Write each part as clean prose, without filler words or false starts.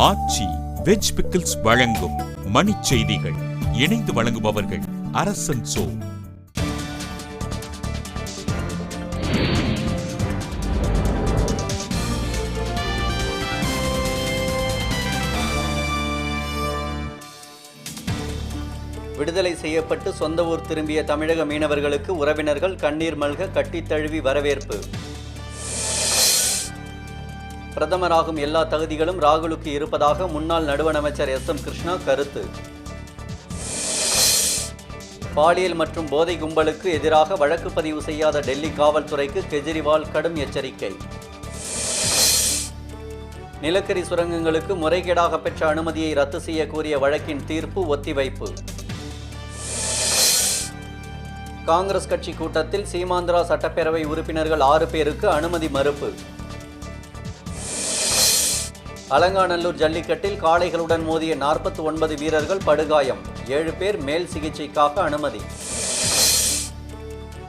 ஆச்சி veg pickles வழங்கும் மணிச் செய்திகள். இணைந்து வழங்குபவர்கள் அரசன் சோ. விடுதலை செய்யப்பட்டு சொந்த ஊர் திரும்பிய தமிழக மீனவர்களுக்கு உறவினர்கள் கண்ணீர் மல்க கட்டித் தழுவி வரவேற்பு. பிரதமராகும் எல்லா தகுதிகளும் ராகுலுக்கு இருப்பதாக முன்னாள் நடுவண் அமைச்சர் எஸ்.எம். கிருஷ்ணா கருத்து. பாலியல் மற்றும் போதை கும்பலுக்கு எதிராக வழக்கு பதிவு செய்யாத டெல்லி காவல்துறைக்கு கெஜ்ரிவால் கடும் எச்சரிக்கை. நிலக்கரி சுரங்கங்களுக்கு முறைகேடாக பெற்ற அனுமதியை ரத்து செய்ய கோரிய வழக்கின் தீர்ப்பு ஒத்திவைப்பு. காங்கிரஸ் கட்சி கூட்டத்தில் சீமாந்திரா சட்டப்பேரவை உறுப்பினர்கள் 6 பேருக்கு அனுமதி மறுப்பு. அலங்காநல்லூர் ஜல்லிக்கட்டில் காளைகளுடன் மோதிய 49 வீரர்கள் படுகாயம், 7 பேர் மேல் சிகிச்சைக்காக அனுமதி.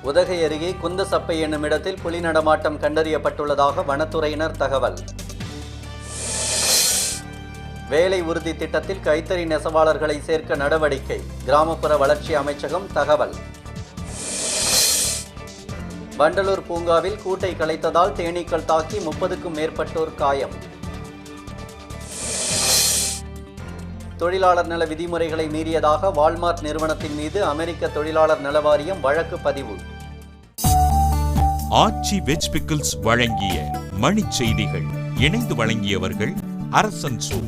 உதகை அருகே குந்தசப்பை என்னும் இடத்தில் புலி நடமாட்டம் கண்டறியப்பட்டுள்ளதாக வனத்துறையினர் தகவல். வேலை உறுதி திட்டத்தில் கைத்தறி நெசவாளர்களை சேர்க்க நடவடிக்கை, கிராமப்புற வளர்ச்சி அமைச்சகம் தகவல். வண்டலூர் பூங்காவில் கூட்டை கலைத்ததால் தேனீக்கள் தாக்கி 30க்கும் மேற்பட்டோர் காயம். தொழிலாளர் நல விதிமுறைகளை மீறியதாக வால்மார்ட் நிறுவனத்தின் மீது அமெரிக்க தொழிலாளர் நல வாரியம் வழக்கு பதிவு. ஆச்சி வெஜ் பிக்கிள்ஸ் வழங்கிய மணிச் செய்திகள். இணைந்து வழங்கியவர்கள் அரசன் சோ.